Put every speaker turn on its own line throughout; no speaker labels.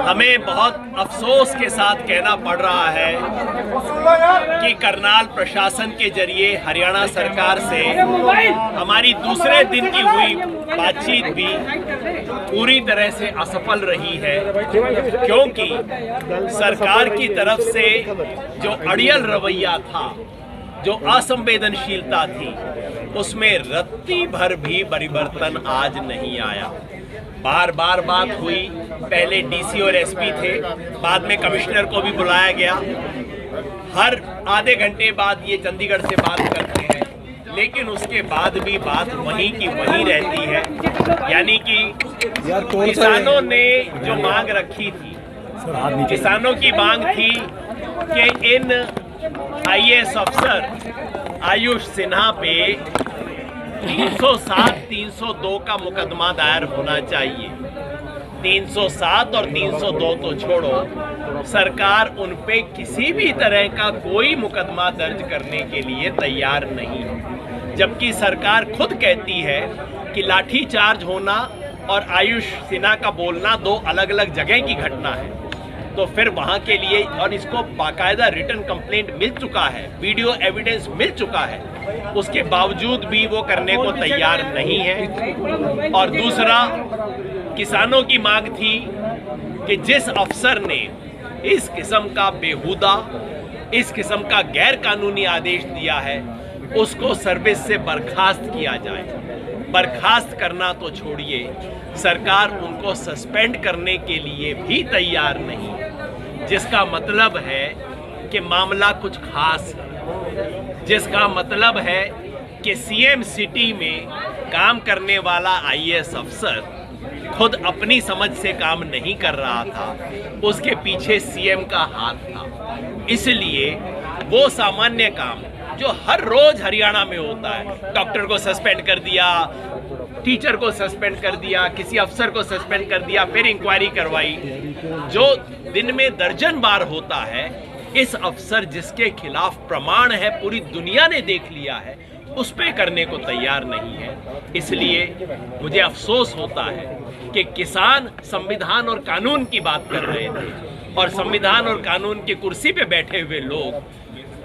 हमें बहुत अफसोस के साथ कहना पड़ रहा है कि करनाल प्रशासन के जरिए हरियाणा सरकार से हमारी दूसरे दिन की हुई बातचीत भी पूरी तरह से असफल रही है, क्योंकि सरकार की तरफ से जो अड़ियल रवैया था, जो असंवेदनशीलता थी, उसमें रत्ती भर भी परिवर्तन आज नहीं आया। बार बार बात हुई, पहले डीसी और एसपी थे, बाद में कमिश्नर को भी बुलाया गया, हर आधे घंटे बाद ये चंडीगढ़ से बात करते हैं, लेकिन उसके बाद भी बात वहीं की वहीं रहती है। यानी कि किसानों ने जो मांग रखी थी, किसानों की मांग थी कि इन आईएएस अफसर आयुष सिन्हा पे 307, 302 का मुकदमा दायर होना चाहिए। 307 और 302 तो छोड़ो, सरकार उन पे किसी भी तरह का कोई मुकदमा दर्ज करने के लिए तैयार नहीं है, जबकि सरकार खुद कहती है कि लाठी चार्ज होना और आयुष सिन्हा का बोलना दो अलग अलग जगह की घटना है। तो फिर वहां के लिए, और इसको बाकायदा रिटन कंप्लेंट मिल चुका है, वीडियो एविडेंस मिल चुका है, उसके बावजूद भी वो करने को तैयार नहीं है। और दूसरा, किसानों की मांग थी कि जिस अफसर ने इस किस्म का बेहुदा, इस किस्म का गैर कानूनी आदेश दिया है, उसको सर्विस से बर्खास्त किया जाए। बर्खास्त करना तो छोड़िए, सरकार उनको सस्पेंड करने के लिए भी तैयार नहीं है, जिसका मतलब है कि मामला कुछ खास है, जिसका मतलब है कि सीएम सिटी में काम करने वाला आईएएस अफसर खुद अपनी समझ से काम नहीं कर रहा था, उसके पीछे सीएम का हाथ था। इसलिए वो सामान्य काम जो हर रोज हरियाणा में होता है, डॉक्टर को सस्पेंड कर दिया, टीचर को सस्पेंड कर दिया, किसी अफसर को सस्पेंड कर दिया, फिर इंक्वायरी करवाई, जो दिन में दर्जन बार होता है, इस अफसर जिसके खिलाफ प्रमाण है, पूरी दुनिया ने देख लिया है, उस पे करने को तैयार नहीं है। इसलिए मुझे अफसोस होता है कि किसान संविधान और कानून की बात कर रहे थे और संविधान और कानून की कुर्सी पे बैठे हुए लोग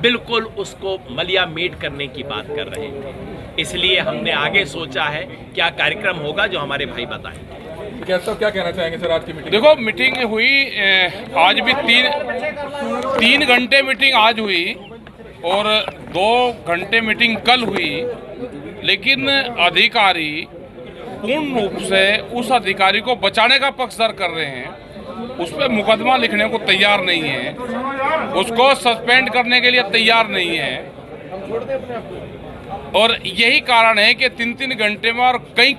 बिल्कुल उसको मलिया मीट करने की बात कर रहे थे। इसलिए हमने आगे सोचा है क्या कार्यक्रम होगा, जो हमारे भाई बताएंगे।
क्या कहना चाहेंगे सर आज की मीटिंग?
देखो, मीटिंग हुई, आज भी तीन घंटे मीटिंग आज हुई और 2 घंटे मीटिंग कल हुई, लेकिन अधिकारी पूर्ण रूप से उस अधिकारी को बचाने का पक्षधर कर रहे हैं, उस पर मुकदमा लिखने को तैयार नहीं है, उसको सस्पेंड करने के लिए तैयार नहीं है। और यही कारण है कि 3-3 घंटे में और कई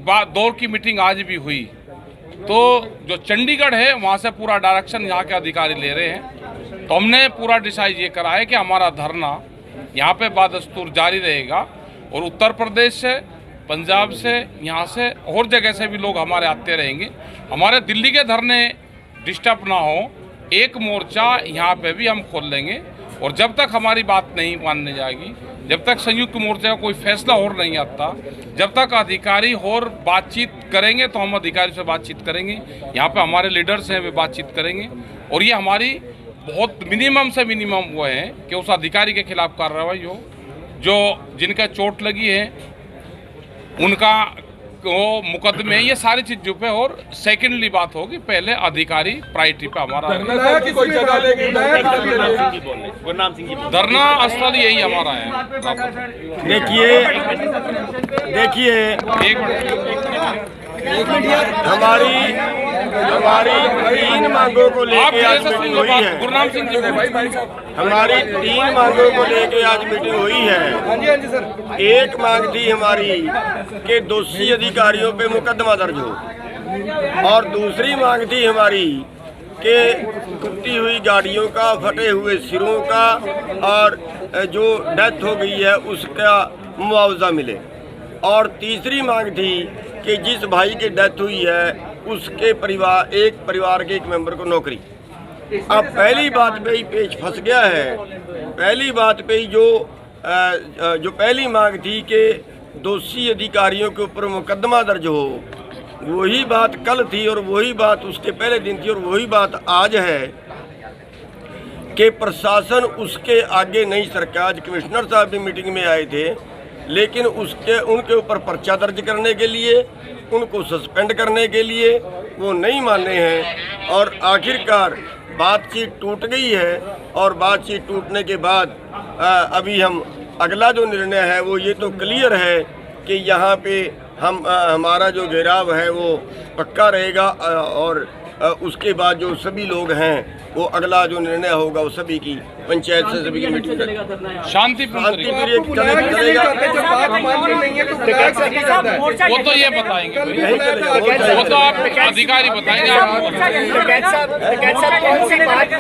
दौर की मीटिंग आज भी हुई। तो जो चंडीगढ़ है वहाँ से पूरा डायरेक्शन यहाँ के अधिकारी ले रहे हैं। तो हमने पूरा डिसाइड ये करा है कि हमारा धरना यहाँ पे बादस्तूर जारी रहेगा और उत्तर प्रदेश से, पंजाब से, यहाँ से और जगह से भी लोग हमारे आते रहेंगे। हमारे दिल्ली के धरने डिस्टर्ब ना हो, एक मोर्चा यहाँ पे भी हम खोल लेंगे। और जब तक हमारी बात नहीं मानने जाएगी, जब तक संयुक्त मोर्चा का कोई फैसला और नहीं आता, जब तक अधिकारी और बातचीत करेंगे तो हम अधिकारी से बातचीत करेंगे। यहाँ पे हमारे लीडर्स हैं, वे बातचीत करेंगे। और ये हमारी बहुत मिनिमम से मिनिमम वो है कि उस अधिकारी के खिलाफ कार्रवाई हो, जो जिनका चोट लगी है उनका वो मुकदमे, ये सारी चीजों पे। और सेकेंडली बात होगी, पहले अधिकारी प्रायोरिटी पे हमारा धरना स्थल यही हमारा है।
देखिए हमारी 3 मांगों को लेके आज मीटिंग हुई है।
गुरनाम सिंह जी,
हमारी 3 मांगों को लेके आज मीटिंग हुई है। एक मांग थी हमारी कि दोषी अधिकारियों पे मुकदमा दर्ज हो, और दूसरी मांग थी हमारी कि टूटी हुई गाड़ियों का, फटे हुए सिरों का और जो डेथ हो गई है उसका मुआवजा मिले। और तीसरी मांग थी कि जिस भाई की डेथ हुई है उसके एक परिवार के एक मेंबर को नौकरी। अब पहली बात पे ही पेच फंस गया है। पहली बात पे ही जो पहली मांग थी कि दोषी अधिकारियों के ऊपर मुकदमा दर्ज हो, वही बात कल थी और वही बात उसके पहले दिन थी और वही बात आज है कि प्रशासन उसके आगे नहीं सरका। आज कमिश्नर साहब भी मीटिंग में आए थे, लेकिन उनके ऊपर पर्चा दर्ज करने के लिए, उनको सस्पेंड करने के लिए वो नहीं माने हैं और आखिरकार बातचीत टूट गई है। और बातचीत टूटने के बाद अभी हम अगला जो निर्णय है वो ये तो क्लियर है कि यहाँ पे हमारा जो घेराव है वो पक्का रहेगा और उसके बाद जो सभी लोग हैं वो अगला जो निर्णय होगा वो सभी की पंचायत से सभी की मीटिंग
शांतिपूर्ण वो तो ये बताएंगे, वो तो आप अधिकारी बताएंगे।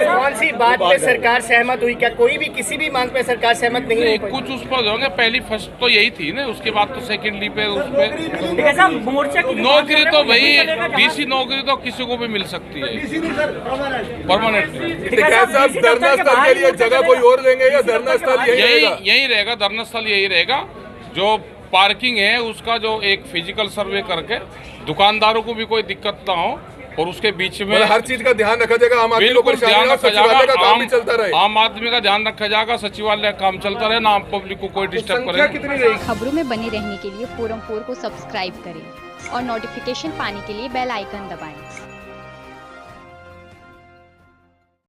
कौन सी बात पे सरकार सहमत हुई? क्या कोई भी किसी भी मांग पे सरकार सहमत नहीं हुई?
कुछ उस पर होंगे, पहली फर्स्ट तो यही थी ना, उसके बाद तो सेकेंडली पे उस पे नौकरी तो भाई डीसी नौकरी तो किसी को भी मिल सकती है परमानेंट।
धरना स्थल के लिए जगह कोई और देंगे या धरना स्थल
यही रहेगा? धरना स्थल यही रहेगा। जो पार्किंग है उसका जो एक फिजिकल सर्वे करके दुकानदारों को भी कोई दिक्कत ना हो और उसके बीच में
हर चीज का ध्यान रखा जाएगा। आम आदमी
बिल्कुल ध्यान रखा जाएगा,
काम भी चलता रहे।
आम आदमी का ध्यान रखा जाएगा, सचिवालय का काम चलता रहे, ना पब्लिक को कोई डिस्टर्ब करे।
खबरों में बने रहने के लिए फोरम 4 को सब्सक्राइब करें और नोटिफिकेशन पाने के लिए बेल आइकन दबाएं।